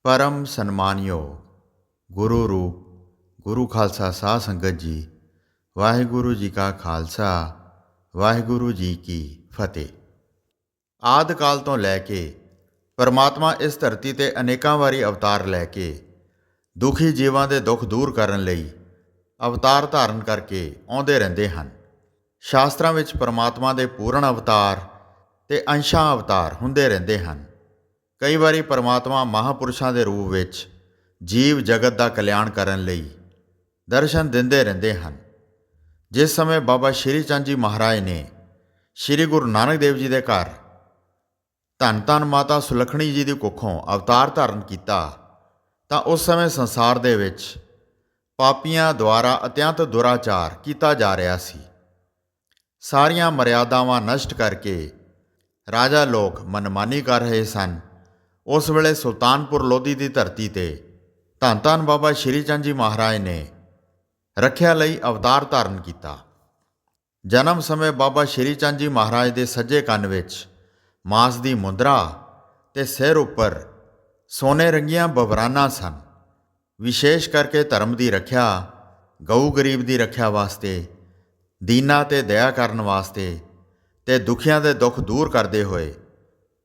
परम सन्मानयोग गुरु रूप गुरु खालसा साह संगत जी। वाहिगुरु जी का खालसा वाहिगुरु जी की फतेह। ਆਦਿ ਕਾਲ ਤੋਂ ਲੈ ਕੇ ਪਰਮਾਤਮਾ ਇਸ ਧਰਤੀ ਤੇ ਅਨੇਕਾਂ ਵਾਰੀ ਅਵਤਾਰ ਲੈ ਕੇ ਦੁਖੀ ਜੀਵਾਂ ਦੇ ਦੁੱਖ ਦੂਰ ਕਰਨ ਲਈ ਅਵਤਾਰ ਧਾਰਨ ਕਰਕੇ ਆਉਂਦੇ ਰਹਿੰਦੇ ਹਨ। ਸ਼ਾਸਤਰਾਂ ਵਿੱਚ ਪਰਮਾਤਮਾ ਦੇ ਪੂਰਨ ਅਵਤਾਰ ਤੇ ਅੰਸ਼ਾਂ ਅਵਤਾਰ ਹੁੰਦੇ ਰਹਿੰਦੇ ਹਨ। ਕਈ ਵਾਰੀ ਪਰਮਾਤਮਾ ਮਹਾਂਪੁਰਸ਼ਾਂ ਦੇ ਰੂਪ ਵਿੱਚ ਜੀਵ ਜਗਤ ਦਾ ਕਲਿਆਣ ਕਰਨ ਲਈ ਦਰਸ਼ਨ ਦਿੰਦੇ ਰਹਿੰਦੇ ਹਨ। ਜਿਸ ਸਮੇਂ ਬਾਬਾ ਸ਼੍ਰੀ ਚੰਦ ਜੀ ਮਹਾਰਾਜ ਨੇ ਸ਼੍ਰੀ ਗੁਰੂ ਨਾਨਕ ਦੇਵ ਜੀ ਦੇ ਘਰ ਧੰਨ ਧੰਨ ਮਾਤਾ ਸੁਲੱਖਣੀ ਜੀ ਦੀ ਕੁੱਖੋਂ ਅਵਤਾਰ ਧਾਰਨ ਕੀਤਾ ਤਾਂ ਉਸ ਸਮੇਂ ਸੰਸਾਰ ਦੇ ਵਿੱਚ ਪਾਪੀਆਂ ਦੁਆਰਾ ਅਤਿਅੰਤ ਦੁਰਾਚਾਰ ਕੀਤਾ ਜਾ ਰਿਹਾ ਸੀ। ਸਾਰੀਆਂ ਮਰਿਆਦਾਵਾਂ ਨਸ਼ਟ ਕਰਕੇ ਰਾਜਾ ਲੋਕ ਮਨਮਾਨੀ ਕਰ ਰਹੇ ਸਨ। ਉਸ ਵੇਲੇ ਸੁਲਤਾਨਪੁਰ ਲੋਧੀ ਦੀ ਧਰਤੀ ਤੇ ਧੰਨ ਧੰਨ ਬਾਬਾ ਸ਼੍ਰੀ ਚੰਦ ਜੀ ਮਹਾਰਾਜ ਨੇ ਰੱਖਿਆ ਲਈ ਅਵਤਾਰ ਧਾਰਨ ਕੀਤਾ। ਜਨਮ ਸਮੇਂ ਬਾਬਾ ਸ਼੍ਰੀ ਚੰਦ ਜੀ ਮਹਾਰਾਜ ਦੇ ਸੱਜੇ ਕੰਨ ਵਿੱਚ ਮਾਸ ਦੀ ਮੁੰਦਰਾ ਤੇ ਸਿਰ ਉੱਪਰ ਸੋਨੇ ਰੰਗੀਆਂ ਬਬਰਾਨਾਂ ਸਨ। ਵਿਸ਼ੇਸ਼ ਕਰਕੇ ਧਰਮ ਦੀ ਰੱਖਿਆ, ਗਊ ਗਰੀਬ ਦੀ ਰੱਖਿਆ ਵਾਸਤੇ, ਦੀਨਾਂ ਤੇ ਦਇਆ ਕਰਨ ਵਾਸਤੇ ਤੇ ਦੁਖੀਆਂ ਦੇ ਦੁੱਖ ਦੂਰ ਕਰਦੇ ਹੋਏ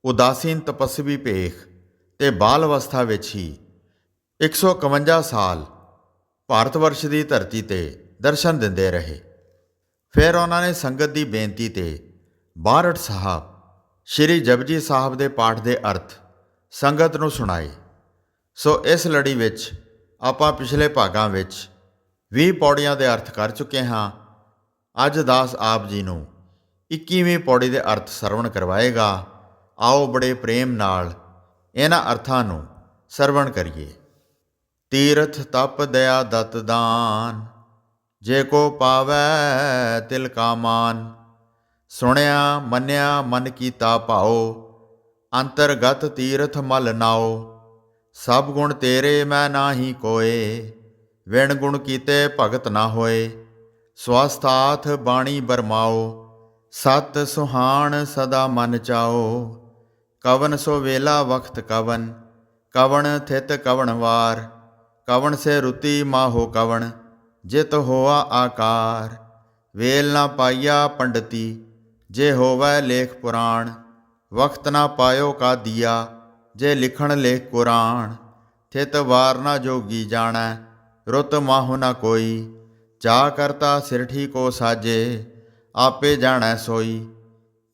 ਉਦਾਸੀਨ ਤਪਸਵੀ ਭੇਖ ਤੇ ਬਾਲ ਅਵਸਥਾ ਵਿੱਚ ਹੀ 151 ਸਾਲ ਭਾਰਤ ਵਰਸ਼ ਦੀ ਧਰਤੀ ਤੇ ਦਰਸ਼ਨ ਦਿੰਦੇ ਰਹੇ। ਫਿਰ ਉਹਨਾਂ ਨੇ ਸੰਗਤ ਦੀ ਬੇਨਤੀ ਤੇ ਬਾਰਠ ਸਾਹਿਬ ਸ਼੍ਰੀ ਜਪਜੀ ਸਾਹਿਬ ਦੇ ਪਾਠ ਦੇ ਅਰਥ ਸੰਗਤ ਨੂੰ ਸੁਣਾਏ। ਸੋ ਇਸ ਲੜੀ ਵਿੱਚ ਆਪਾਂ ਪਿਛਲੇ ਭਾਗਾਂ ਵਿੱਚ 20 ਪੌੜੀਆਂ ਦੇ ਅਰਥ ਕਰ ਚੁੱਕੇ ਹਾਂ। ਅੱਜ ਦਾਸ ਆਪ ਜੀ ਨੂੰ 21ਵੀਂ ਪੌੜੀ ਦੇ ਅਰਥ ਸਰਵਣ ਕਰਵਾਏਗਾ। ਆਓ ਬੜੇ ਪ੍ਰੇਮ ਨਾਲ ਇਹਨਾਂ ਅਰਥਾਂ ਨੂੰ ਸਰਵਣ ਕਰੀਏ। ਤੀਰਥ ਤਪ ਦਇਆ ਦਤ ਦਾਨ, ਜੇ ਕੋ ਪਾਵੈ ਤਿਲ ਕਾ ਮਾਨ। ਸੁਣਿਆ ਮੰਨਿਆ ਮਨ ਕੀਤਾ ਭਾਓ, ਅੰਤਰਗਤ ਤੀਰਥ ਮਲ ਨਾਓ। ਸਭ ਗੁਣ ਤੇਰੇ ਮੈਂ ਨਾਹੀ ਕੋਏ, ਵਿਣ ਗੁਣ ਕੀਤੇ ਭਗਤ ਨਾ ਹੋਏ। ਸਵਸਥਾਥ ਬਾਣੀ ਬਰਮਾਓ, ਸਤ ਸੁਹਾਣ ਸਦਾ ਮਨ ਚਾਓ। ਕਵਨ ਸੋ ਵੇਲਾ ਵਕਤ ਕਵਨ, ਕਵਣ ਥਿਤ ਕਵਣ ਵਾਰ। ਕਵਣ ਸੇ ਰੁਤੀ ਮਾਹੋ ਕਵਣ, ਜਿਤ ਹੋਆ ਆਕਾਰ। ਵੇਲ ਨਾ ਪਾਈਆ ਪੰਡਤੀ, ਜੇ ਹੋਵੈ ਲੇਖ ਪੁਰਾਣ। ਵਕਤ ਨਾ ਪਾਇਓ ਕਾ ਦੀਆ, ਜੇ ਲਿਖਣ ਲੇਖ ਕੁਰਾਨ। ਥਿਤ ਵਾਰ ਨਾ ਜੋਗੀ ਜਾਣੈ, ਰੁਤ ਮਾਹੁ ਨਾ ਕੋਈ। ਜਾ ਕਰਤਾ ਸਿਰਠੀ ਕੋ ਸਾਜੇ, ਆਪੇ ਜਾਣੈ ਸੋਈ।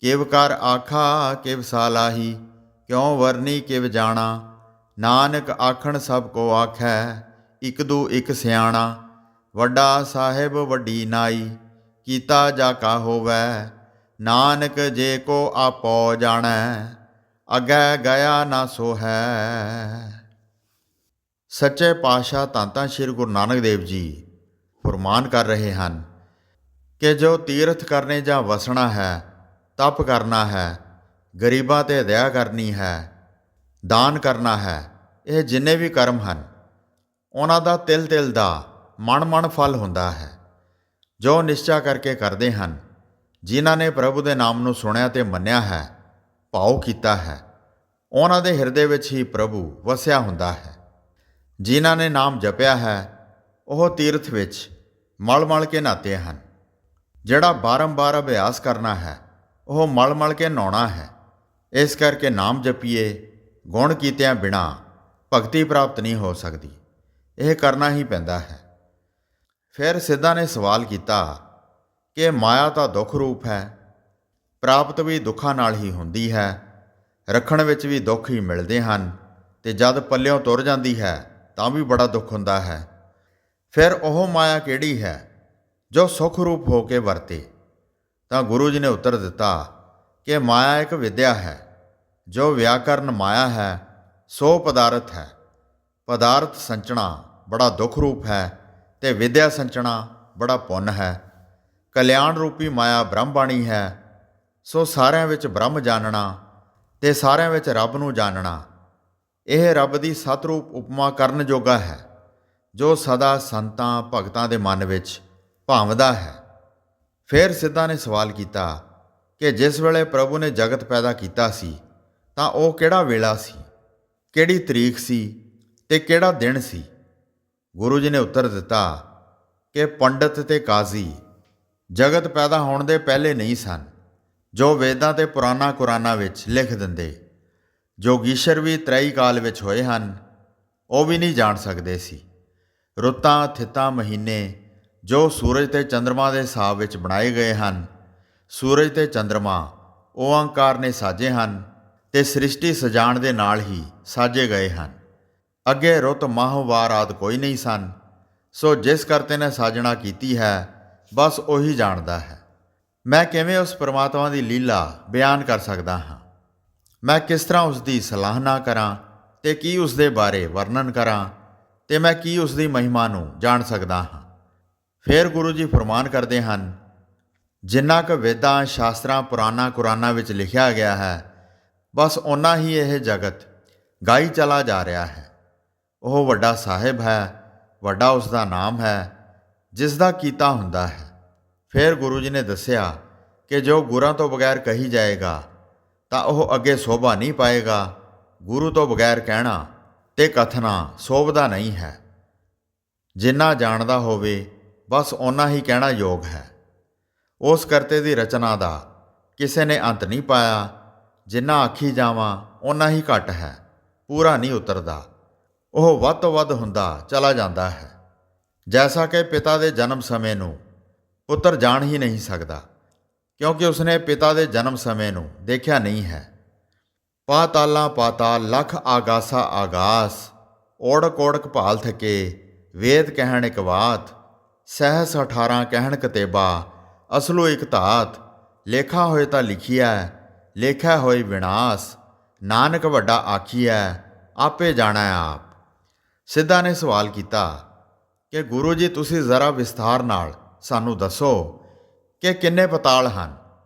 ਕਿਵ ਕਰ ਆਖਾ ਕਿਵ ਸਾਲਾਹੀ, ਕਿਉ ਵਰਨੀ ਕਿਵ ਜਾਣਾ। ਨਾਨਕ ਆਖਣ ਸਭ ਕੋ ਆਖੈ, ਇਕ ਦੂ ਇਕ ਸਿਆਣਾ। ਵੱਡਾ ਸਾਹਿਬ ਵੱਡੀ ਨਾਈ, ਕੀਤਾ ਜਾ ਕਾ ਹੋਵੈ। ਨਾਨਕ ਜੇ ਕੋ ਆਪੋ ਜਾਣੈ, ਅੱਗੇ ਗਿਆ ਨਾ ਸੋ ਹੈ। ਸੱਚੇ ਪਾਤਸ਼ਾਹ ਧੰਨ ਧੰਨ ਸ਼੍ਰੀ ਗੁਰੂ ਨਾਨਕ ਦੇਵ ਜੀ ਫੁਰਮਾਨ ਕਰ ਰਹੇ ਹਨ ਕਿ ਜੋ ਤੀਰਥ ਕਰਨੇ ਜਾਂ ਵਸਣਾ ਹੈ, ਤਪ ਕਰਨਾ ਹੈ, ਗਰੀਬਾਂ 'ਤੇ ਦਇਆ ਕਰਨੀ ਹੈ, ਦਾਨ ਕਰਨਾ ਹੈ, ਇਹ ਜਿੰਨੇ ਵੀ ਕਰਮ ਹਨ ਉਹਨਾਂ ਦਾ ਤਿਲ ਤਿਲ ਦਾ ਮਣ ਮਣ ਫਲ ਹੁੰਦਾ ਹੈ। ਜੋ ਨਿਸ਼ਚਾ ਕਰਕੇ ਕਰਦੇ ਹਨ, ਜਿਨ੍ਹਾਂ ਨੇ ਪ੍ਰਭੂ ਦੇ ਨਾਮ ਨੂੰ ਸੁਣਿਆ ਤੇ ਮੰਨਿਆ ਹੈ, ਭਾਉ ਕੀਤਾ ਹੈ, ਉਹਨਾਂ ਦੇ ਹਿਰਦੇ ਵਿੱਚ ਹੀ ਪ੍ਰਭੂ ਵਸਿਆ ਹੁੰਦਾ ਹੈ। ਜਿਨ੍ਹਾਂ ਨੇ ਨਾਮ ਜਪਿਆ ਹੈ ਉਹ ਤੀਰਥ ਵਿੱਚ ਮਲ ਮਲ ਕੇ ਨਹਾਤੇ ਹਨ। ਜਿਹੜਾ ਬਾਰੰਬਾਰ ਅਭਿਆਸ ਕਰਨਾ ਹੈ ਉਹ ਮਲ ਮਲ ਕੇ ਨਹਾਉਣਾ ਹੈ। ਇਸ ਕਰਕੇ ਨਾਮ ਜਪੀਏ, ਗੁਣ ਕੀਤਿਆਂ ਬਿਨਾਂ ਭਗਤੀ ਪ੍ਰਾਪਤ ਨਹੀਂ ਹੋ ਸਕਦੀ। ਇਹ ਕਰਨਾ ਹੀ ਪੈਂਦਾ ਹੈ। ਫਿਰ ਸਿੱਧਾਂ ਨੇ ਸਵਾਲ ਕੀਤਾ ਕਿ ਮਾਇਆ ਤਾਂ ਦੁੱਖ ਰੂਪ ਹੈ, ਪ੍ਰਾਪਤ ਵੀ ਦੁੱਖਾਂ ਨਾਲ ਹੀ ਹੁੰਦੀ ਹੈ, ਰੱਖਣ ਵਿੱਚ ਵੀ ਦੁੱਖ ਹੀ ਮਿਲਦੇ ਹਨ, ਤੇ ਜਦ ਪੱਲਿਓਂ ਤੁਰ ਜਾਂਦੀ ਹੈ ਤਾਂ ਵੀ ਬੜਾ ਦੁੱਖ ਹੁੰਦਾ ਹੈ। ਫਿਰ ਉਹ ਮਾਇਆ ਕਿਹੜੀ ਹੈ ਜੋ ਸੁੱਖ ਰੂਪ ਹੋ ਕੇ ਵਰਤੇ? ਤਾਂ ਗੁਰੂ ਜੀ ਨੇ ਉੱਤਰ ਦਿੱਤਾ ਕਿ ਮਾਇਆ ਇੱਕ ਵਿਦਿਆ ਹੈ। ਜੋ ਵਿਆਕਰਨ ਮਾਇਆ ਹੈ ਸੋ ਪਦਾਰਥ ਹੈ। ਪਦਾਰਥ ਸੰਚਣਾ ਬੜਾ ਦੁੱਖ ਰੂਪ ਹੈ ਤੇ ਵਿਦਿਆ ਸੰਚਣਾ ਬੜਾ ਪੁੰਨ ਹੈ। ਕਲਿਆਣ ਰੂਪੀ ਮਾਇਆ ਬ੍ਰਹਮ ਬਾਣੀ ਹੈ। ਸੋ ਸਾਰਿਆਂ ਵਿੱਚ ਬ੍ਰਹਮ ਜਾਣਨਾ ਤੇ ਸਾਰਿਆਂ ਵਿੱਚ ਰੱਬ ਨੂੰ ਜਾਣਨਾ, ਇਹ ਰੱਬ ਦੀ ਸਤਰੂਪ ਉਪਮਾ ਕਰਨ ਜੋਗਾ ਹੈ, ਜੋ ਸਦਾ ਸੰਤਾਂ ਭਗਤਾਂ ਦੇ ਮਨ ਵਿੱਚ ਭਾਵਦਾ ਹੈ। ਫਿਰ ਸਿੱਧਾਂ ਨੇ ਸਵਾਲ ਕੀਤਾ ਕਿ ਜਿਸ ਵੇਲੇ ਪ੍ਰਭੂ ਨੇ ਜਗਤ ਪੈਦਾ ਕੀਤਾ ਸੀ ਤਾਂ ਉਹ ਕਿਹੜਾ ਵੇਲਾ ਸੀ, ਕਿਹੜੀ ਤਰੀਕ ਸੀ ਤੇ ਕਿਹੜਾ ਦਿਨ ਸੀ? ਗੁਰੂ ਜੀ ਨੇ ਉੱਤਰ ਦਿੱਤਾ ਕਿ ਪੰਡਤ ਤੇ ਕਾਜ਼ੀ ਜਗਤ ਪੈਦਾ ਹੋਣ ਦੇ ਪਹਿਲੇ ਨਹੀਂ ਸਨ, ਜੋ ਵੇਦਾਂ ਤੇ ਪੁਰਾਣਾ ਕੁਰਾਨਾਂ ਵਿੱਚ ਲਿਖ ਦਿੰਦੇ। ਜੋਗੀਸ਼ਰ ਵੀ ਤ੍ਰੈਈ ਕਾਲ ਵਿੱਚ ਹੋਏ ਹਨ, ਉਹ ਵੀ ਨਹੀਂ ਜਾਣ ਸਕਦੇ ਸੀ। ਰੁੱਤਾਂ, ਥਿੱਤਾਂ, ਮਹੀਨੇ ਜੋ ਸੂਰਜ ਤੇ ਚੰਦਰਮਾ ਦੇ ਹਿਸਾਬ ਵਿੱਚ ਬਣਾਏ ਗਏ ਹਨ, ਸੂਰਜ ਤੇ ਚੰਦਰਮਾ ਓਅੰਕਾਰ ਨੇ ਸਾਜੇ ਹਨ ਤੇ ਸ੍ਰਿਸ਼ਟੀ ਸਜਾਣ ਦੇ ਨਾਲ ਹੀ ਸਾਜੇ ਗਏ ਹਨ। ਅੱਗੇ ਰੁੱਤ, ਮਾਹ, ਵਾਰ ਆਦਿ ਕੋਈ ਨਹੀਂ ਸਨ। ਸੋ ਜਿਸ ਕਰਤੇ ਨੇ ਸਾਜਣਾ ਕੀਤੀ ਹੈ, ਬਸ ਉਹੀ ਜਾਣਦਾ ਹੈ। ਮੈਂ ਕਿਵੇਂ ਉਸ ਪਰਮਾਤਮਾ ਦੀ ਲੀਲਾ ਬਿਆਨ ਕਰ ਸਕਦਾ ਹਾਂ? ਮੈਂ ਕਿਸ ਤਰ੍ਹਾਂ ਉਸ ਦੀ ਸਲਾਹਨਾ ਕਰਾਂ ਤੇ ਕੀ ਉਸ ਦੇ ਬਾਰੇ ਵਰਣਨ ਕਰਾਂ, ਤੇ ਮੈਂ ਕੀ ਉਸ ਦੀ ਮਹਿਮਾ ਨੂੰ ਜਾਣ ਸਕਦਾ ਹਾਂ? ਫਿਰ ਗੁਰੂ ਜੀ ਫਰਮਾਨ ਕਰਦੇ ਹਨ, ਜਿੰਨਾ ਕੁ ਵੇਦਾਂ, ਸ਼ਾਸਤਰਾਂ, ਪੁਰਾਣਾ ਕੁਰਾਨਾਂ ਵਿੱਚ ਲਿਖਿਆ ਗਿਆ ਹੈ, ਬਸ ਓਨਾ ਹੀ ਇਹ ਜਗਤ ਗਾਈ ਚਲਾ ਜਾ ਰਿਹਾ ਹੈ। ਉਹ ਵੱਡਾ ਸਾਹਿਬ ਹੈ, ਵੱਡਾ ਉਸ ਦਾ ਨਾਮ ਹੈ, ਜਿਸ ਦਾ ਕੀਤਾ ਹੁੰਦਾ ਹੈ। ਫਿਰ ਗੁਰੂ ਜੀ ਨੇ ਦੱਸਿਆ ਕਿ ਜੋ ਗੁਰਾਂ ਤੋਂ ਬਗੈਰ ਕਹੀ ਜਾਏਗਾ ਤਾਂ ਉਹ ਅੱਗੇ ਸੋਭਾ ਨਹੀਂ ਪਾਏਗਾ। ਗੁਰੂ ਤੋਂ ਬਗੈਰ ਕਹਿਣਾ ਤੇ ਕਥਨਾ ਸੋਭਦਾ ਨਹੀਂ ਹੈ। ਜਿੰਨਾ ਜਾਣਦਾ ਹੋਵੇ, ਬਸ ਓਨਾ ਹੀ ਕਹਿਣਾ ਯੋਗ ਹੈ। ਉਸ ਕਰਤੇ ਦੀ ਰਚਨਾ ਦਾ ਕਿਸੇ ਨੇ ਅੰਤ ਨਹੀਂ ਪਾਇਆ। ਜਿੰਨਾ ਆਖੀ ਜਾਵਾਂ ਓਨਾ ਹੀ ਘੱਟ ਹੈ, ਪੂਰਾ ਨਹੀਂ ਉਤਰਦਾ। ਉਹ ਵੱਧ ਤੋਂ ਵੱਧ ਹੁੰਦਾ ਚਲਾ ਜਾਂਦਾ ਹੈ। ਜੈਸਾ ਕਿ ਪਿਤਾ ਦੇ ਜਨਮ ਸਮੇਂ ਨੂੰ ਪੁੱਤਰ ਜਾਣ ਹੀ ਨਹੀਂ ਸਕਦਾ, ਕਿਉਂਕਿ ਉਸਨੇ ਪਿਤਾ ਦੇ ਜਨਮ ਸਮੇਂ ਨੂੰ ਦੇਖਿਆ ਨਹੀਂ ਹੈ। ਪਾਤਾਲਾਂ ਪਾਤਾਲ, ਲੱਖ ਆਗਾਸਾ ਆਗਾਸ, ਓੜਕ ਓੜਕ ਭਾਲ ਥਕੇ, ਵੇਦ ਕਹਿਣ ਇਕ ਬਾਤ, ਸਹਿਸ 18 ਕਹਿਣ ਕਤੇਬਾ, ਅਸਲੋ ਇਕ ਧਾਤ, ਲੇਖਾ ਹੋਏ ਤਾਂ ਲਿਖੀਐ, ਲੇਖਾ ਹੋਏ ਵਿਨਾਸ਼, ਨਾਨਕ ਵੱਡਾ ਆਖੀਐ, ਆਪੇ ਜਾਣੈ ਆਪ। ਸਿੱਧਾ ਨੇ ਸਵਾਲ ਕੀਤਾ ਕਿ ਗੁਰੂ ਜੀ, ਤੁਸੀਂ ਜ਼ਰਾ ਵਿਸਥਾਰ ਨਾਲ ਸਾਨੂੰ ਦੱਸੋ ਕਿ ਕਿੰਨੇ ਪਤਾਲ ਹਨ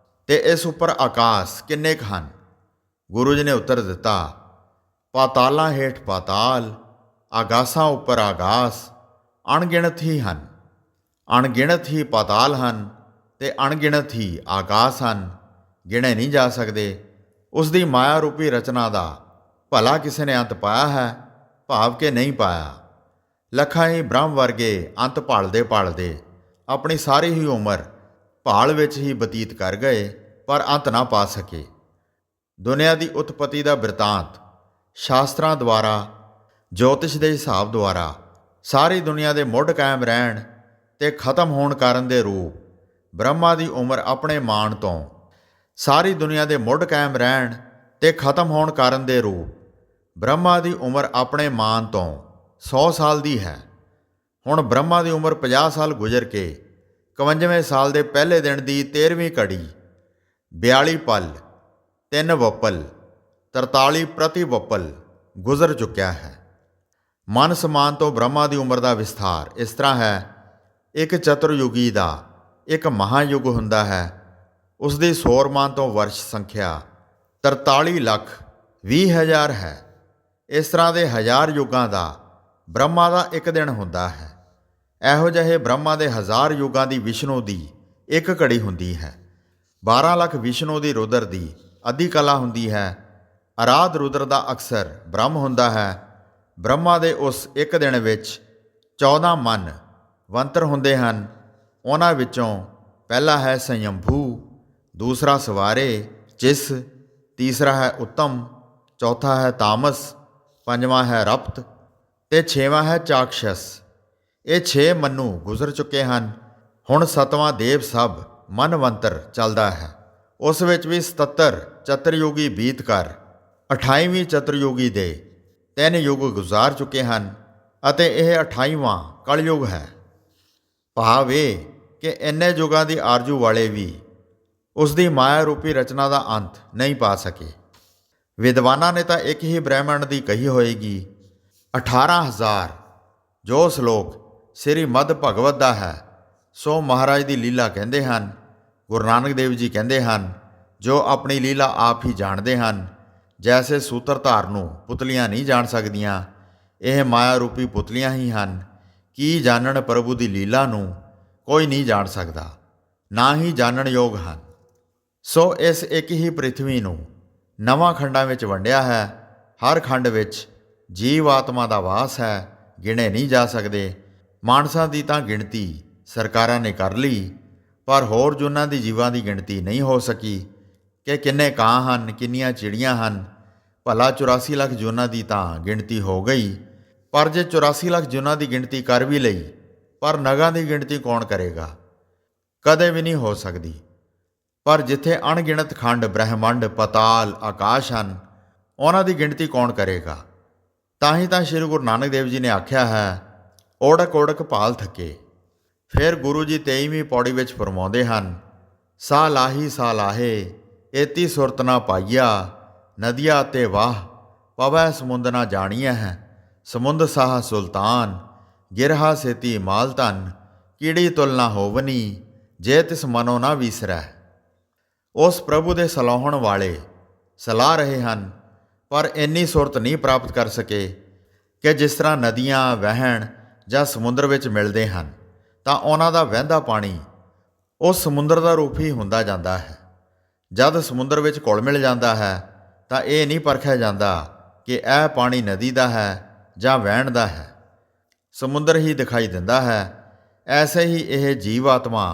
ਤੇ ਇਸ ਉੱਪਰ ਆਕਾਸ਼ ਕਿੰਨੇ ਕੁ ਹਨ? ਗੁਰੂ ਜੀ ਨੇ ਉੱਤਰ ਦਿੱਤਾ, ਪਾਤਾਲਾਂ ਹੇਠ ਪਾਤਾਲ, ਆਗਾਸਾਂ ਉੱਪਰ ਆਗਾਸ, ਅਣਗਿਣਤ ਹੀ ਹਨ। ਅਣਗਿਣਤ ਹੀ ਪਾਤਾਲ ਹਨ ਤੇ ਅਣਗਿਣਤ ਹੀ ਆਗਾਸ ਹਨ, ਗਿਣੇ ਨਹੀਂ ਜਾ ਸਕਦੇ। ਉਸ ਦੀ ਮਾਇਆ ਰੂਪੀ ਰਚਨਾ ਦਾ ਭਲਾ ਕਿਸੇ ਨੇ ਅੰਤ ਪਾਇਆ ਹੈ? ਭਾਵ ਕਿ ਨਹੀਂ ਪਾਇਆ। ਲੱਖਾਂ ਹੀ ਬ੍ਰਹਮ ਵਰਗੇ ਅੰਤ ਭਾਲਦੇ ਭਾਲਦੇ ਆਪਣੀ ਸਾਰੀ ਹੀ ਉਮਰ ਭਾਲ ਵਿੱਚ ਹੀ ਬਤੀਤ ਕਰ ਗਏ, ਪਰ ਅੰਤ ਨਾ ਪਾ ਸਕੇ। ਦੁਨੀਆ ਦੀ ਉਤਪਤੀ ਦਾ ਬਿਰਤਾਂਤ ਸ਼ਾਸਤਰਾਂ ਦੁਆਰਾ, ਜੋਤਿਸ਼ ਦੇ ਹਿਸਾਬ ਦੁਆਰਾ ਸਾਰੀ ਦੁਨੀਆ ਦੇ ਮੁੱਢ ਕਾਇਮ ਰਹਿਣ ਤੇ ਖਤਮ ਹੋਣ ਕਾਰਨ ਦੇ ਰੂਪ, ਬ੍ਰਹਮਾ ਦੀ ਉਮਰ ਆਪਣੇ ਮਾਣ ਤੋਂ ਸਾਰੀ ਦੁਨੀਆ ਦੇ ਮੁੱਢ ਕਾਇਮ ਰਹਿਣ ਤੇ ਖਤਮ ਹੋਣ ਕਾਰਨ ਦੇ ਰੂਪ, ਬ੍ਰਹਮਾ ਦੀ ਉਮਰ ਆਪਣੇ ਮਾਣ ਤੋਂ 100 ਸਾਲ ਦੀ ਹੈ। ਹੁਣ ਬ੍ਰਹਮਾ ਦੀ ਉਮਰ 50 ਸਾਲ ਗੁਜ਼ਰ ਕੇ 51ਵੇਂ ਸਾਲ ਦੇ ਪਹਿਲੇ ਦਿਨ ਦੀ 13ਵੀਂ ਘੜੀ 42 ਪਲ 3 ਵਪਲ 43 ਪ੍ਰਤੀ ਵਪਲ ਗੁਜ਼ਰ ਚੁੱਕਿਆ ਹੈ। ਮਨ ਸਮਾਨ ਤੋਂ ਬ੍ਰਹਮਾ ਦੀ ਉਮਰ ਦਾ ਵਿਸਥਾਰ ਇਸ ਤਰ੍ਹਾਂ ਹੈ। ਇੱਕ ਚਤੁਰਯੁਗੀ ਦਾ ਇੱਕ ਮਹਾਯੁੱਗ ਹੁੰਦਾ ਹੈ। ਉਸ ਦੀ ਸੌਰਮਾਨ ਤੋਂ ਵਰਸ਼ ਸੰਖਿਆ 43,20,000 ਹੈ। ਇਸ ਤਰ੍ਹਾਂ ਦੇ 1000 ਯੁੱਗਾਂ ਦਾ ਬ੍ਰਹਮਾ ਦਾ ਇੱਕ ਦਿਨ ਹੁੰਦਾ ਹੈ। ਇਹੋ ਜਿਹੇ ਬ੍ਰਹਮਾ ਦੇ 1000 ਯੁੱਗਾਂ ਦੀ ਵਿਸ਼ਨੂੰ ਦੀ ਇੱਕ ਘੜੀ ਹੁੰਦੀ ਹੈ। 12 ਲੱਖ ਵਿਸ਼ਨੂੰ ਦੀ ਰੁਦਰ ਦੀ ਅੱਧੀ ਕਲਾ ਹੁੰਦੀ ਹੈ। ਅਰਾਧ ਰੁਦਰ ਦਾ ਅਕਸਰ ਬ੍ਰਹਮ ਹੁੰਦਾ ਹੈ। ਬ੍ਰਹਮਾ ਦੇ ਉਸ ਇੱਕ ਦਿਨ ਵਿੱਚ 14 ਮਨ ਵੰਤਰ ਹੁੰਦੇ ਹਨ। ਉਹਨਾਂ ਵਿੱਚੋਂ ਪਹਿਲਾ ਹੈ ਸੰਯੰਭੂ, ਦੂਸਰਾ ਸਵਾਰੇ, ਚਿਸ, ਤੀਸਰਾ ਹੈ ਉੱਤਮ, ਚੌਥਾ ਹੈ ਤਾਮਸ, ਪੰਜਵਾਂ ਹੈ ਰਪਤ ਤੇ ਛੇਵਾਂ ਹੈ ਚਾਕਸ਼ਸ। ਇਹ 6 ਮਨੂ ਗੁਜ਼ਰ ਚੁੱਕੇ ਹਨ। ਹੁਣ 7ਵਾਂ ਦੇਵ ਸਭ ਮਨਵੰਤਰ ਚੱਲਦਾ ਹੈ। ਉਸ ਵਿੱਚ ਵੀ 77 ਚਤੁਰਯੁਗੀ ਬੀਤ ਕਰ 28ਵੀਂ ਚਤੁਰਯੁਗੀ ਦੇ 3 ਯੁੱਗ ਗੁਜ਼ਾਰ ਚੁੱਕੇ ਹਨ ਅਤੇ ਇਹ 28ਵਾਂ ਕਲਯੁਗ ਹੈ। ਭਾਵ ਇਹ ਕਿ ਇੰਨੇ ਯੁੱਗਾਂ ਦੀ ਆਰਜੂ ਵਾਲੇ ਵੀ ਉਸ ਦੀ ਮਾਇਆ ਰੂਪੀ ਰਚਨਾ ਦਾ ਅੰਤ ਨਹੀਂ ਪਾ ਸਕੇ। ਵਿਦਵਾਨਾਂ ਨੇ ਤਾਂ ਇੱਕ ਹੀ ਬ੍ਰਹਿਮੰਡ ਦੀ ਕਹੀ ਹੋਏਗੀ। 18,000 ਜੋ ਸ਼ਲੋਕ ਸ੍ਰੀ ਮਦ ਭਗਵਤ ਦਾ ਹੈ, ਸੋ ਮਹਾਰਾਜ ਦੀ ਲੀਲਾ ਕਹਿੰਦੇ ਹਨ। ਗੁਰੂ ਨਾਨਕ ਦੇਵ ਜੀ ਕਹਿੰਦੇ ਹਨ, ਜੋ ਆਪਣੀ ਲੀਲਾ ਆਪ ਹੀ ਜਾਣਦੇ ਹਨ। ਜੈਸੇ ਸੂਤਰਧਾਰ ਨੂੰ ਪੁਤਲੀਆਂ ਨਹੀਂ ਜਾਣ ਸਕਦੀਆਂ, ਇਹ ਮਾਇਆ ਰੂਪੀ ਪੁਤਲੀਆਂ ਹੀ ਹਨ। ਕੀ ਜਾਣਨ ਪ੍ਰਭੂ ਦੀ ਲੀਲਾ ਨੂੰ ਕੋਈ ਨਹੀਂ ਜਾਣ ਸਕਦਾ, ਨਾ ਹੀ ਜਾਣਨ ਯੋਗ ਹਨ। ਸੋ ਇਸ ਇੱਕ ਹੀ ਪ੍ਰਿਥਵੀ ਨੂੰ 9 ਖੰਡਾਂ ਵਿੱਚ ਵੰਡਿਆ ਹੈ। ਹਰ ਖੰਡ ਵਿੱਚ ਜੀਵ ਆਤਮਾ ਦਾ ਵਾਸ ਹੈ, ਗਿਣੇ ਨਹੀਂ ਜਾ ਸਕਦੇ। ਮਾਨਸਾਂ ਦੀ ਤਾਂ ਗਿਣਤੀ ਸਰਕਾਰਾਂ ਨੇ ਕਰ ਲਈ, ਪਰ ਹੋਰ ਜੂਨਾਂ ਦੀ ਜੀਵਾਂ ਦੀ ਗਿਣਤੀ ਨਹੀਂ ਹੋ ਸਕੀ ਕਿ ਕਿੰਨੇ ਕਾਂ ਹਨ, ਕਿੰਨੀਆਂ ਚਿੜੀਆਂ ਹਨ। ਭਲਾ 84 ਲੱਖ ਜੂਨਾਂ ਦੀ ਤਾਂ ਗਿਣਤੀ ਹੋ ਗਈ, ਪਰ ਜੇ 84 ਲੱਖ ਜੂਨਾਂ ਦੀ ਗਿਣਤੀ ਕਰ ਵੀ ਲਈ, ਪਰ ਨਗਾਂ ਦੀ ਗਿਣਤੀ ਕੌਣ ਕਰੇਗਾ? ਕਦੇ ਵੀ ਨਹੀਂ ਹੋ ਸਕਦੀ। ਪਰ ਜਿੱਥੇ ਅਣਗਿਣਤ ਖੰਡ, ਬ੍ਰਹਿਮੰਡ, ਪਤਾਲ, ਆਕਾਸ਼ ਹਨ, ਉਹਨਾਂ ਦੀ ਗਿਣਤੀ ਕੌਣ ਕਰੇਗਾ? ਤਾਂ ਹੀ ਤਾਂ ਸ਼੍ਰੀ ਗੁਰੂ ਨਾਨਕ ਦੇਵ ਜੀ ਨੇ ਆਖਿਆ ਹੈ, ਓੜਕ ਓੜਕ ਭਾਲ ਥੱਕੇ। ਫਿਰ ਗੁਰੂ ਜੀ 23ਵੀਂ ਪੌੜੀ ਵਿੱਚ ਫਰਮਾਉਂਦੇ ਹਨ, ਸਾਹ ਲਾਹੇ ਏਤੀ ਸੁਰਤ ਨਾ ਪਾਈਆ, ਨਦੀਆ ਤੇ ਵਾਹ ਪਵੈ ਸਮੁੰਦ ਨਾ ਜਾਣੀਐ ਹੈ। ਸਮੁੰਦ ਸਾਹ ਸੁਲਤਾਨ, ਗਿਰਹਾ ਸੇਤੀ ਮਾਲ ਧਨ, ਕੀੜੀ ਤੁਲ ਨਾ ਹੋਵਨੀ, ਜੇ ਤਿਸ ਮਨੋ ਨਾ ਵੀਸਰੈ। ਉਸ ਪ੍ਰਭੂ ਦੇ ਸਲਾਹੁਣ ਵਾਲੇ ਸਲਾਹ ਰਹੇ ਹਨ, ਪਰ ਇੰਨੀ ਸੁਰਤ ਨਹੀਂ ਪ੍ਰਾਪਤ ਕਰ ਸਕੇ ਕਿ ਜਿਸ ਤਰ੍ਹਾਂ ਨਦੀਆਂ ਵਹਿਣ ਜਾਂ ਸਮੁੰਦਰ ਵਿੱਚ ਮਿਲਦੇ ਹਨ ਤਾਂ ਉਹਨਾਂ ਦਾ ਵਹਿੰਦਾ ਪਾਣੀ ਉਸ ਸਮੁੰਦਰ ਦਾ ਰੂਪ ਹੀ ਹੁੰਦਾ ਜਾਂਦਾ ਹੈ। ਜਦ ਸਮੁੰਦਰ ਵਿੱਚ ਘੁਲ ਮਿਲ ਜਾਂਦਾ ਹੈ ਤਾਂ ਇਹ ਨਹੀਂ ਪਰਖਿਆ ਜਾਂਦਾ ਕਿ ਇਹ ਪਾਣੀ ਨਦੀ ਦਾ ਹੈ ਜਾਂ ਵਹਿਣ ਦਾ ਹੈ, ਸਮੁੰਦਰ ਹੀ ਦਿਖਾਈ ਦਿੰਦਾ ਹੈ। ਐਸੇ ਹੀ ਇਹ ਜੀਵ ਆਤਮਾ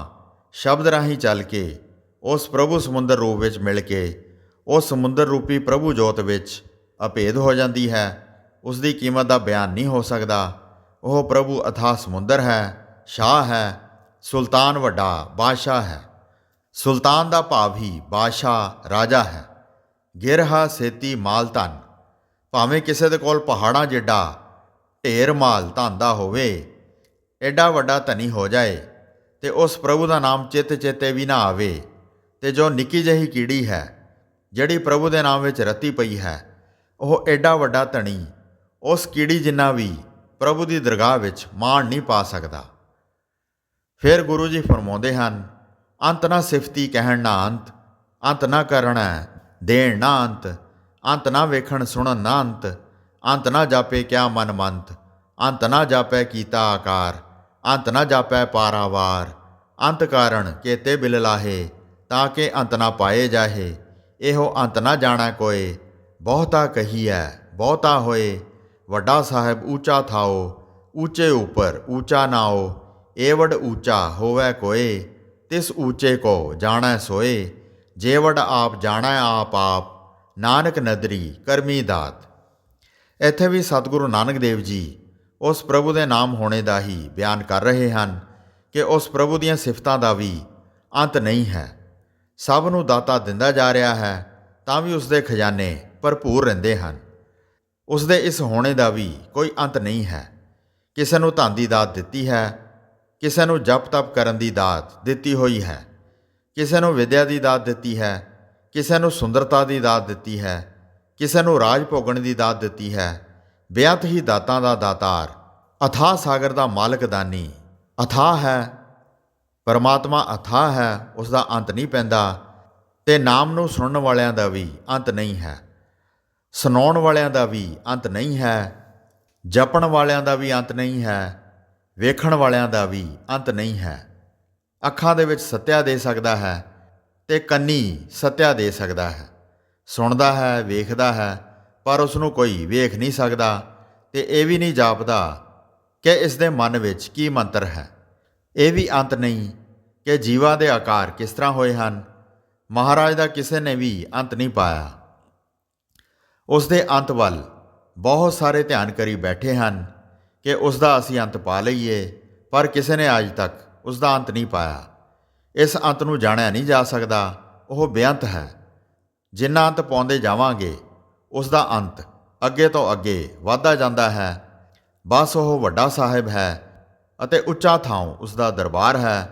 ਸ਼ਬਦ ਰਾਹੀਂ ਚੱਲ ਕੇ ਉਸ ਪ੍ਰਭੂ ਸਮੁੰਦਰ ਰੂਪ ਵਿੱਚ ਮਿਲ ਕੇ ਉਸ ਸਮੁੰਦਰ ਰੂਪੀ ਪ੍ਰਭੂ ਜੋਤ ਵਿੱਚ ਅਭੇਦ ਹੋ ਜਾਂਦੀ ਹੈ। ਉਸ ਦੀ ਕੀਮਤ ਦਾ ਬਿਆਨ ਨਹੀਂ ਹੋ ਸਕਦਾ। ਉਹ ਪ੍ਰਭੂ ਅਥਾਹ ਸਮੁੰਦਰ ਹੈ, ਸ਼ਾਹ ਹੈ, ਸੁਲਤਾਨ ਵੱਡਾ ਬਾਦਸ਼ਾਹ ਹੈ। ਸੁਲਤਾਨ ਦਾ ਭਾਵ ਹੀ ਬਾਦਸ਼ਾਹ, ਰਾਜਾ ਹੈ। ਗਿਰਹਾ ਸੇਤੀ ਮਾਲ ਧਨ, ਭਾਵੇਂ ਕਿਸੇ ਦੇ ਕੋਲ ਪਹਾੜਾਂ ਜਿੱਡਾ ਢੇਰ ਮਾਲ ਧਨ ਦਾ ਹੋਵੇ, ਐਡਾ ਵੱਡਾ ਧਨੀ ਹੋ ਜਾਏ ਤੇ ਉਸ ਪ੍ਰਭੂ ਦਾ ਨਾਮ ਚੇਤੇ ਵੀ ਨਾ ਆਵੇ, ਤੇ ਜੋ ਨਿੱਕੀ ਜਿਹੀ ਕੀੜੀ ਹੈ ਜਿਹੜੀ ਪ੍ਰਭੂ ਦੇ ਨਾਮ ਵਿੱਚ ਰਤੀ ਪਈ ਹੈ, ਉਹ ਐਡਾ ਵੱਡਾ ਧਨੀ ਉਸ ਕੀੜੀ ਜਿੰਨਾ ਵੀ ਪ੍ਰਭੂ ਦੀ ਦਰਗਾਹ ਵਿੱਚ ਮਾਣ ਨਹੀਂ ਪਾ ਸਕਦਾ। ਫਿਰ ਗੁਰੂ ਜੀ ਫਰਮਾਉਂਦੇ ਹਨ, ਅੰਤ ਨਾ ਸਿਫਤੀ ਕਹਿਣ ਨਾ ਅੰਤ, ਅੰਤ ਨਾ ਕਰਨਾ ਦੇਣ ਨਾ ਅੰਤ, ਅੰਤ ਨਾ ਵੇਖਣ ਸੁਣਨ ਨਾ ਅੰਤ, ਅੰਤ ਨਾ ਜਾਪੇ ਕਿਆ ਮਨ ਮੰਤ, ਅੰਤ ਨਾ ਜਾਪੈ ਕੀਤਾ ਆਕਾਰ, ਅੰਤ ਨਾ ਜਾਪੈ ਪਾਰਾਵਾਰ, ਅੰਤ ਕਾਰਣ ਕੇਤੇ ਬਿਲ ਲਾਹੇ, ਤਾਂ ਕਿ ਅੰਤ ਨਾ ਪਾਏ ਜਾਹੇ। ਇਹੋ ਅੰਤ ਨਾ ਜਾਣਾ ਕੋਏ, ਬਹੁਤਾ ਕਹੀਐ ਬਹੁਤਾ ਹੋਏ, ਵੱਡਾ ਸਾਹਿਬ ਊਚਾ ਥਾਓ, ਊਚੇ ਉੱਪਰ ਊਚਾ ਨਾਓ, ਏਵਡ ਊਚਾ ਹੋਵੈ ਕੋਏ, ਤਿਸ ਊਚੇ ਕੋ ਜਾਣੈ ਸੋਏ, ਜੇਵਡ ਆਪ ਜਾਣੈ ਆਪ, ਨਾਨਕ ਨਦਰੀ ਕਰਮੀ ਦਾਤ। ਇੱਥੇ ਵੀ ਸਤਿਗੁਰੂ ਨਾਨਕ ਦੇਵ ਜੀ ਉਸ ਪ੍ਰਭੂ ਦੇ ਨਾਮ ਹੋਣੇ ਦਾ ਹੀ ਬਿਆਨ ਕਰ ਰਹੇ ਹਨ ਕਿ ਉਸ ਪ੍ਰਭੂ ਦੀਆਂ ਸਿਫਤਾਂ ਦਾ ਵੀ ਅੰਤ ਨਹੀਂ ਹੈ। ਸਭ ਨੂੰ ਦਾਤਾ ਦਿੰਦਾ ਜਾ ਰਿਹਾ ਹੈ ਤਾਂ ਵੀ ਉਸ ਦੇ ਖਜ਼ਾਨੇ ਭਰਪੂਰ ਰਹਿੰਦੇ ਹਨ। ਉਸ ਦੇ ਇਸ ਹੋਣੇ ਦਾ ਵੀ ਕੋਈ ਅੰਤ ਨਹੀਂ ਹੈ। ਕਿਸੇ ਨੂੰ ਧਨ ਦੀ ਦਾਤ ਦਿੱਤੀ ਹੈ, ਕਿਸੇ ਨੂੰ ਜਪ ਤਪ ਕਰਨ ਦੀ ਦਾਤ ਦਿੱਤੀ ਹੋਈ ਹੈ, ਕਿਸੇ ਨੂੰ ਵਿਦਿਆ ਦੀ ਦਾਤ ਦਿੱਤੀ ਹੈ, ਕਿਸੇ ਨੂੰ ਸੁੰਦਰਤਾ ਦੀ ਦਾਤ ਦਿੱਤੀ ਹੈ, ਕਿਸੇ ਨੂੰ ਰਾਜ ਭੋਗਣ ਦੀ ਦਾਤ ਦਿੱਤੀ ਹੈ। ਬੇਅੰਤ ਹੀ ਦਾਤਾਂ ਦਾ ਦਾਤਾਰ, ਅਥਾਹ ਸਾਗਰ ਦਾ ਮਾਲਕ ਦਾਨੀ ਅਥਾਹ ਹੈ। ਪਰਮਾਤਮਾ ਅਥਾਹ ਹੈ, ਉਸ ਦਾ ਅੰਤ ਨਹੀਂ ਪੈਂਦਾ। ਤੇ ਨਾਮ ਨੂੰ ਸੁਣਨ ਵਾਲਿਆਂ ਦਾ ਵੀ ਅੰਤ ਨਹੀਂ ਹੈ, ਸੁਣਾਉਣ ਵਾਲਿਆਂ ਦਾ ਵੀ ਅੰਤ ਨਹੀਂ ਹੈ, ਜਪਣ ਵਾਲਿਆਂ ਦਾ ਵੀ ਅੰਤ ਨਹੀਂ ਹੈ, ਵੇਖਣ ਵਾਲਿਆਂ ਦਾ ਵੀ ਅੰਤ ਨਹੀਂ ਹੈ। ਅੱਖਾਂ ਦੇ ਵਿੱਚ ਸੱਤਿਆ ਦੇ ਸਕਦਾ ਹੈ ਤੇ ਕੰਨੀ ਸੱਤਿਆ ਦੇ ਸਕਦਾ ਹੈ। ਸੁਣਦਾ ਹੈ, ਵੇਖਦਾ ਹੈ, ਪਰ ਉਸ ਨੂੰ ਕੋਈ ਵੇਖ ਨਹੀਂ ਸਕਦਾ ਤੇ ਇਹ ਵੀ ਨਹੀਂ ਜਾਪਦਾ ਕਿ ਇਸ ਦੇ ਮਨ ਵਿੱਚ ਕੀ ਮੰਤਰ ਹੈ। ਇਹ ਵੀ ਅੰਤ ਨਹੀਂ ਕਿ ਜੀਵਾਂ ਦੇ ਆਕਾਰ ਕਿਸ ਤਰ੍ਹਾਂ ਹੋਏ ਹਨ। ਮਹਾਰਾਜ ਦਾ ਕਿਸੇ ਨੇ ਵੀ ਅੰਤ ਨਹੀਂ ਪਾਇਆ। ਉਸ ਦੇ ਅੰਤ ਵੱਲ ਬਹੁਤ ਸਾਰੇ ਧਿਆਨ ਕਰੀ ਬੈਠੇ ਹਨ ਕਿ ਉਸ ਦਾ ਅਸੀਂ ਅੰਤ ਪਾ ਲਈਏ, ਪਰ ਕਿਸੇ ਨੇ ਅੱਜ ਤੱਕ ਉਸ ਦਾ ਅੰਤ ਨਹੀਂ ਪਾਇਆ। ਇਸ ਅੰਤ ਨੂੰ ਜਾਣਿਆ ਨਹੀਂ ਜਾ ਸਕਦਾ, ਉਹ ਬੇਅੰਤ ਹੈ। ਜਿੰਨਾ ਅੰਤ ਪਾਉਂਦੇ ਜਾਵਾਂਗੇ ਉਸ ਦਾ ਅੰਤ ਅੱਗੇ ਤੋਂ ਅੱਗੇ ਵੱਧਦਾ ਜਾਂਦਾ ਹੈ। ਬਸ ਉਹ ਵੱਡਾ ਸਾਹਿਬ ਹੈ ਅਤੇ ਉੱਚਾ ਥਾਂ ਉਸ ਦਾ ਦਰਬਾਰ ਹੈ।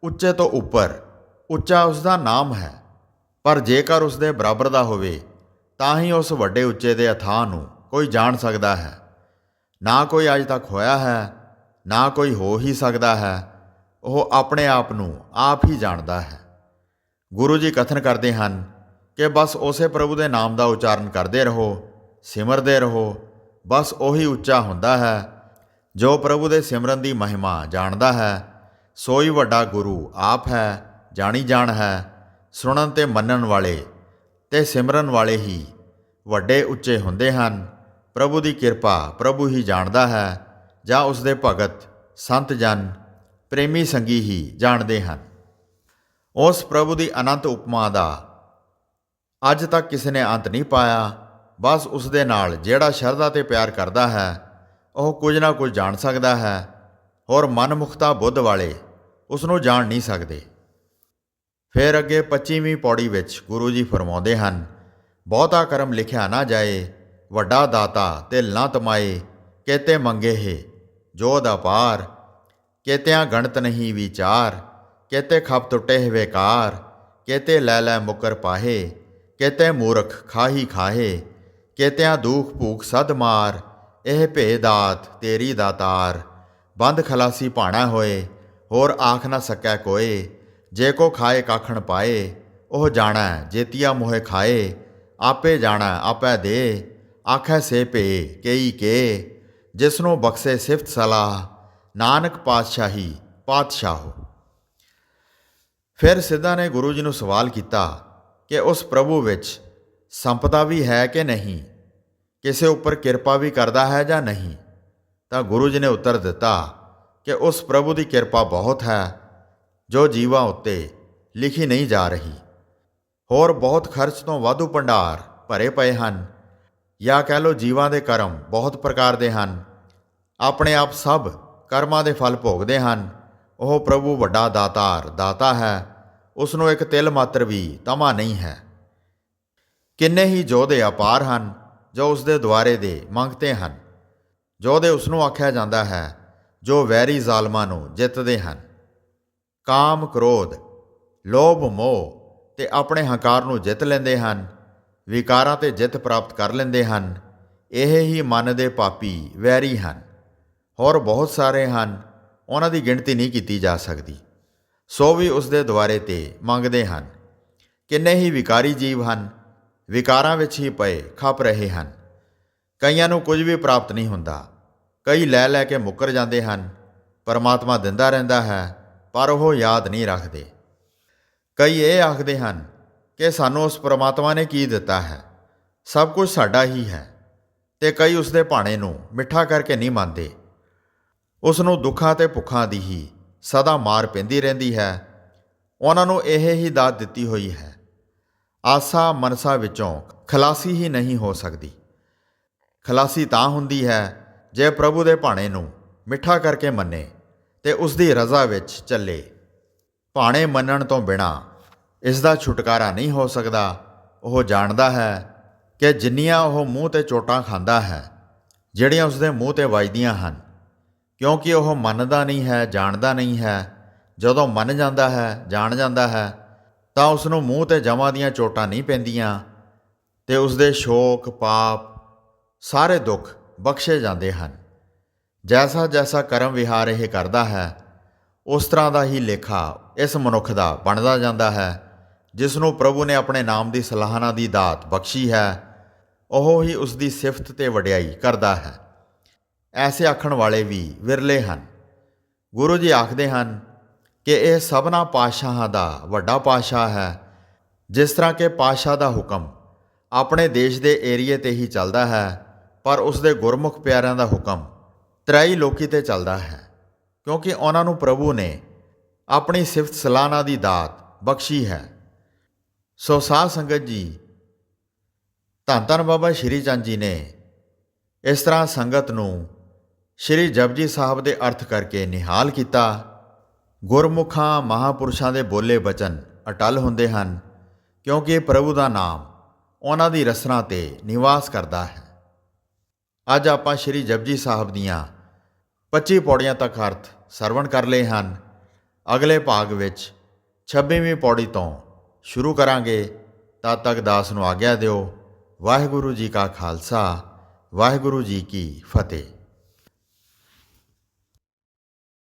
ਉੱਚੇ ਤੋਂ ਉੱਪਰ ਉੱਚਾ ਉਸ ਦਾ ਨਾਮ ਹੈ, ਪਰ ਜੇਕਰ ਉਸ ਦੇ ਬਰਾਬਰ ਦਾ ਹੋਵੇ ਤਾਂ ਹੀ ਉਸ ਵੱਡੇ ਉੱਚੇ ਦੇ ਅਥਾਹ ਨੂੰ ਕੋਈ ਜਾਣ ਸਕਦਾ ਹੈ। ਨਾ ਕੋਈ ਅੱਜ ਤੱਕ ਹੋਇਆ ਹੈ, ਨਾ ਕੋਈ ਹੋ ਹੀ ਸਕਦਾ ਹੈ। ਉਹ ਆਪਣੇ ਆਪ ਨੂੰ ਆਪ ਹੀ ਜਾਣਦਾ ਹੈ। ਗੁਰੂ ਜੀ ਕਥਨ ਕਰਦੇ ਹਨ ਕਿ ਬਸ ਉਸੇ ਪ੍ਰਭੂ ਦੇ ਨਾਮ ਦਾ ਉਚਾਰਨ ਕਰਦੇ ਰਹੋ, ਸਿਮਰਦੇ ਰਹੋ। ਬਸ ਉਹੀ ਉੱਚਾ ਹੁੰਦਾ ਹੈ। ਜੋ ਪ੍ਰਭੂ ਦੇ ਸਿਮਰਨ ਦੀ ਮਹਿਮਾ ਜਾਣਦਾ ਹੈ, ਸੋਈ ਵੱਡਾ ਗੁਰੂ ਆਪ ਹੈ, ਜਾਣੀ ਜਾਣ ਹੈ। ਸੁਣਨ ਤੇ ਮੰਨਣ ਵਾਲੇ ਤੇ ਸਿਮਰਨ ਵਾਲੇ ਹੀ ਵੱਡੇ ਉੱਚੇ ਹੁੰਦੇ ਹਨ। ਪ੍ਰਭੂ ਦੀ ਕਿਰਪਾ ਪ੍ਰਭੂ ਹੀ ਜਾਣਦਾ ਹੈ ਜਾਂ ਉਸ ਦੇ ਭਗਤ ਸੰਤ ਜਨ ਪ੍ਰੇਮੀ ਸੰਗੀ ਹੀ ਜਾਣਦੇ ਹਨ। ਉਸ ਪ੍ਰਭੂ ਦੀ ਅਨੰਤ ਉਪਮਾ ਦਾ ਅੱਜ ਤੱਕ ਕਿਸੇ ਨੇ ਅੰਤ ਨਹੀਂ ਪਾਇਆ। ਬਸ ਉਸ ਦੇ ਨਾਲ ਜਿਹੜਾ ਸ਼ਰਧਾ ਤੇ ਪਿਆਰ ਕਰਦਾ ਹੈ ਉਹ ਕੁਝ ਨਾ ਕੁਝ ਜਾਣ ਸਕਦਾ ਹੈ, ਹੋਰ ਮਨਮੁਖਤਾ ਬੁੱਧ ਵਾਲੇ ਉਸ ਨੂੰ ਜਾਣ ਨਹੀਂ ਸਕਦੇ। ਫਿਰ ਅੱਗੇ 25ਵੀਂ ਪੌੜੀ ਵਿੱਚ ਗੁਰੂ ਜੀ ਫਰਮਾਉਂਦੇ ਹਨ, ਬਹੁਤਾ ਕਰਮ ਲਿਖਿਆ ਨਾ ਜਾਏ, ਵੱਡਾ ਦਾਤਾ ਤਿਲ ਨਾ ਤਮਾਏ, ਕੇਤੇ ਮੰਗੇ ਹੈ ਜੋਧ ਅਪਾਰ, ਕੇਤਿਆਂ ਗਣਤ ਨਹੀਂ ਵਿਚਾਰ, ਕੇਤੇ ਖਪ ਟੁੱਟੇ ਹੈ ਵੇਕਾਰ, ਕੇਤੇ ਲੈ ਲੈ ਮੁਕਰ ਪਾਹੇ, ਕੇਤੇ ਮੂਰਖ ਖਾਹੀ ਖਾਹੇ, ਕੇਤਿਆਂ ਦੁਖ ਭੂਖ ਸਦ ਮਾਰ, ਇਹ ਭੇ ਦਾਤ ਤੇਰੀ ਦਾਤਾਰ, ਬੰਦ ਖਲਾਸੀ ਭਾਣਾ ਹੋਏ, ਹੋਰ ਆਖ ਨਾ ਸਕੈ ਕੋਏ, ਜੇ ਕੋ ਖਾਏ ਕਾਖਣ ਪਾਏ, ਉਹ ਜਾਣੈ ਜੇਤੀਆ ਮੋਹਿ ਖਾਏ, ਆਪੇ ਜਾਣੈ ਆਪੇ ਦੇ, ਆਖੈ ਸੇ ਭੇ ਕਈ ਕੇ, ਜਿਸ ਨੂੰ ਬਖਸ਼ੇ ਸਿਫਤ ਸਲਾਹ, ਨਾਨਕ ਪਾਤਸ਼ਾਹੀ ਪਾਤਸ਼ਾਹੋ। ਫਿਰ ਸਿੱਧਾ ਨੇ ਗੁਰੂ ਜੀ ਨੂੰ ਸਵਾਲ ਕੀਤਾ ਕਿ ਉਸ ਪ੍ਰਭੂ ਵਿੱਚ ਸੰਪਦਾ ਵੀ ਹੈ ਕਿ ਨਹੀਂ, ਕਿਸੇ ਉੱਪਰ ਕਿਰਪਾ ਵੀ ਕਰਦਾ ਹੈ ਜਾਂ ਨਹੀਂ। ਤਾਂ ਗੁਰੂ ਜੀ ਨੇ ਉੱਤਰ ਦਿੱਤਾ ਕਿ ਉਸ ਪ੍ਰਭੂ ਦੀ ਕਿਰਪਾ ਬਹੁਤ ਹੈ ਜੋ ਜੀਵਾਂ ਉੱਤੇ ਲਿਖੀ ਨਹੀਂ ਜਾ ਰਹੀ। ਹੋਰ ਬਹੁਤ ਖਰਚ ਤੋਂ ਵਾਧੂ ਭੰਡਾਰ ਭਰੇ ਪਏ ਹਨ, ਜਾਂ ਕਹਿ ਲਓ ਜੀਵਾਂ ਦੇ ਕਰਮ ਬਹੁਤ ਪ੍ਰਕਾਰ ਦੇ ਹਨ, ਆਪਣੇ ਆਪ ਸਭ ਕਰਮਾਂ ਦੇ ਫਲ ਭੋਗਦੇ ਹਨ। ਉਹ ਪ੍ਰਭੂ ਵੱਡਾ ਦਾਤਾਰ ਦਾਤਾ ਹੈ, ਉਸ ਨੂੰ ਇੱਕ ਤਿਲ ਮਾਤਰ ਵੀ ਤਮਾ ਨਹੀਂ ਹੈ। ਕਿੰਨੇ ਹੀ ਯੋਧੇ ਅਪਾਰ ਹਨ ਜੋ ਉਸ ਦੇ ਦੁਆਰੇ ਦੇ ਮੰਗਤੇ ਹਨ। ਯੋਧੇ ਉਸ ਨੂੰ ਆਖਿਆ ਜਾਂਦਾ ਹੈ ਜੋ ਵੈਰੀ ਜ਼ਾਲਮਾਂ ਨੂੰ ਜਿੱਤਦੇ ਹਨ। ਕਾਮ ਕ੍ਰੋਧ ਲੋਭ ਮੋਹ ਤੇ ਆਪਣੇ ਹੰਕਾਰ ਨੂੰ ਜਿੱਤ ਲੈਂਦੇ ਹਨ, ਵਿਕਾਰਾਂ ਤੇ ਜਿੱਤ ਪ੍ਰਾਪਤ ਕਰ ਲੈਂਦੇ ਹਨ। ਇਹ ਹੀ ਮਨ ਦੇ ਪਾਪੀ ਵੈਰੀ ਹਨ। ਹੋਰ ਬਹੁਤ ਸਾਰੇ ਹਨ, ਉਹਨਾਂ ਦੀ ਗਿਣਤੀ ਨਹੀਂ ਕੀਤੀ ਜਾ ਸਕਦੀ, ਸੋ ਵੀ ਉਸ ਦੇ ਦੁਆਰੇ ਤੇ ਮੰਗਦੇ ਹਨ। ਕਿੰਨੇ ਹੀ ਵਿਕਾਰੀ ਜੀਵ ਹਨ, ਵਿਕਾਰਾਂ ਵਿੱਚ ਹੀ ਪਏ ਖਪ ਰਹੇ ਹਨ। ਕਈਆਂ ਨੂੰ ਕੁਝ ਵੀ ਪ੍ਰਾਪਤ ਨਹੀਂ ਹੁੰਦਾ, ਕਈ ਲੈ ਲੈ ਕੇ ਮੁੱਕਰ ਜਾਂਦੇ ਹਨ। ਪਰਮਾਤਮਾ ਦਿੰਦਾ ਰਹਿੰਦਾ ਹੈ ਪਰ ਉਹ ਯਾਦ ਨਹੀਂ ਰੱਖਦੇ। ਕਈ ਇਹ ਆਖਦੇ ਹਨ ਕਿ ਸਾਨੂੰ ਉਸ ਪਰਮਾਤਮਾ ਨੇ ਕੀ ਦਿੱਤਾ ਹੈ, ਸਭ ਕੁਝ ਸਾਡਾ ਹੀ ਹੈ, ਤੇ ਕਈ ਉਸ ਦੇ ਭਾਣੇ ਨੂੰ ਮਿੱਠਾ ਕਰਕੇ ਨਹੀਂ ਮੰਨਦੇ। ਉਸ ਨੂੰ ਦੁੱਖਾਂ ਤੇ ਭੁੱਖਾਂ ਦੀ ਹੀ ਸਦਾ ਮਾਰ ਪੈਂਦੀ ਰਹਿੰਦੀ ਹੈ। ਉਹਨਾਂ ਨੂੰ ਇਹ ਹੀ ਦਾਤ ਦਿੱਤੀ ਹੋਈ ਹੈ, ਆਸਾ ਮਨਸਾ ਵਿੱਚੋਂ ਖਲਾਸੀ ਹੀ ਨਹੀਂ ਹੋ ਸਕਦੀ। ਖਲਾਸੀ ਤਾਂ ਹੁੰਦੀ ਹੈ ਜੇ ਪ੍ਰਭੂ ਦੇ ਭਾਣੇ ਨੂੰ ਮਿੱਠਾ ਕਰਕੇ ਮੰਨੇ ਤੇ ਉਸ ਦੀ ਰਜ਼ਾ ਵਿੱਚ ਚੱਲੇ। ਭਾਣੇ ਮੰਨਣ ਤੋਂ ਬਿਨਾਂ ਇਸ ਦਾ ਛੁਟਕਾਰਾ ਨਹੀਂ ਹੋ ਸਕਦਾ। ਉਹ ਜਾਣਦਾ ਹੈ ਕਿ ਜਿੰਨੀਆਂ ਉਹ ਮੂੰਹ 'ਤੇ ਚੋਟਾਂ ਖਾਂਦਾ ਹੈ, ਜਿਹੜੀਆਂ ਉਸ ਦੇ ਮੂੰਹ 'ਤੇ ਵੱਜਦੀਆਂ ਹਨ, ਕਿਉਂਕਿ ਉਹ ਮੰਨਦਾ ਨਹੀਂ ਹੈ, ਜਾਣਦਾ ਨਹੀਂ ਹੈ। ਜਦੋਂ ਮੰਨ ਜਾਂਦਾ ਹੈ, ਜਾਣ ਜਾਂਦਾ ਹੈ, ਤਾਂ ਉਸ ਨੂੰ ਮੂੰਹ 'ਤੇ ਜਮਾਂ ਦੀਆਂ ਚੋਟਾਂ ਨਹੀਂ ਪੈਂਦੀਆਂ ਤੇ ਉਸ ਦੇ ਸ਼ੋਕ ਪਾਪ ਸਾਰੇ ਦੁੱਖ ਬਖਸ਼ੇ ਜਾਂਦੇ ਹਨ। ਜੈਸਾ ਜੈਸਾ ਕਰਮ ਵਿਹਾਰ ਇਹ ਕਰਦਾ ਹੈ, ਉਸ ਤਰ੍ਹਾਂ ਦਾ ਹੀ ਲੇਖਾ ਇਸ ਮਨੁੱਖ ਦਾ ਬਣਦਾ ਜਾਂਦਾ ਹੈ। ਜਿਸ ਨੂੰ ਪ੍ਰਭੂ ਨੇ ਆਪਣੇ ਨਾਮ ਦੀ ਸਲਾਹਨਾ ਦੀ ਦਾਤ ਬਖਸ਼ੀ ਹੈ, ਉਹ ਹੀ ਉਸ ਦੀ ਸਿਫਤ ਤੇ ਵਡਿਆਈ ਕਰਦਾ ਹੈ। ਐਸੇ ਆਖਣ ਵਾਲੇ ਵੀ ਵਿਰਲੇ ਹਨ। ਗੁਰੂ ਜੀ ਆਖਦੇ ਹਨ ਕਿ ਇਹ ਸਭਨਾ ਪਾਤਸ਼ਾਹਾਂ ਦਾ ਵੱਡਾ ਪਾਤਸ਼ਾਹ ਹੈ। ਜਿਸ ਤਰ੍ਹਾਂ ਕਿ ਪਾਤਸ਼ਾਹ ਦਾ ਹੁਕਮ ਆਪਣੇ ਦੇਸ਼ ਦੇ ਏਰੀਏ 'ਤੇ ਹੀ ਚੱਲਦਾ ਹੈ, ਪਰ ਉਸ ਦੇ ਗੁਰਮੁਖ ਪਿਆਰਿਆਂ ਦਾ ਹੁਕਮ ਤਰਾਈ ਲੋਕੀ 'ਤੇ ਚੱਲਦਾ ਹੈ, ਕਿਉਂਕਿ ਉਹਨਾਂ ਨੂੰ ਪ੍ਰਭੂ ਨੇ ਆਪਣੀ ਸਿਫਤ ਸਲਾਹਨਾ ਦੀ ਦਾਤ ਬਖਸ਼ੀ ਹੈ। ਸੋ ਸਾਧ ਸੰਗਤ ਜੀ, ਧੰਨ ਧੰਨ ਬਾਬਾ ਸ਼੍ਰੀ ਚੰਦ ਜੀ ਨੇ ਇਸ ਤਰ੍ਹਾਂ ਸੰਗਤ ਨੂੰ ਸ਼੍ਰੀ ਜਪਜੀ ਸਾਹਿਬ ਦੇ ਅਰਥ ਕਰਕੇ ਨਿਹਾਲ ਕੀਤਾ। ਗੁਰਮੁਖਾਂ ਮਹਾਂਪੁਰਸ਼ਾਂ ਦੇ ਬੋਲੇ ਬਚਨ ਅਟਲ ਹੁੰਦੇ ਹਨ, ਕਿਉਂਕਿ ਪ੍ਰਭੂ ਦਾ ਨਾਮ ਉਹਨਾਂ ਦੀ ਰਸਨਾ 'ਤੇ ਨਿਵਾਸ ਕਰਦਾ ਹੈ। ਅੱਜ ਆਪਾਂ ਸ਼੍ਰੀ ਜਪਜੀ ਸਾਹਿਬ ਦੀਆਂ 25 ਪੌੜੀਆਂ ਤੱਕ ਅਰਥ ਸਰਵਣ ਕਰ ਲਏ ਹਨ। ਅਗਲੇ ਭਾਗ ਵਿੱਚ 26ਵੀਂ ਪੌੜੀ ਤੋਂ ਸ਼ੁਰੂ ਕਰਾਂਗੇ। ਤਦ ਤੱਕ ਦਾਸ ਨੂੰ ਆਗਿਆ ਦਿਓ। ਵਾਹਿਗੁਰੂ ਜੀ ਕਾ ਖਾਲਸਾ, ਵਾਹਿਗੁਰੂ ਜੀ ਕੀ ਫਤਿਹ।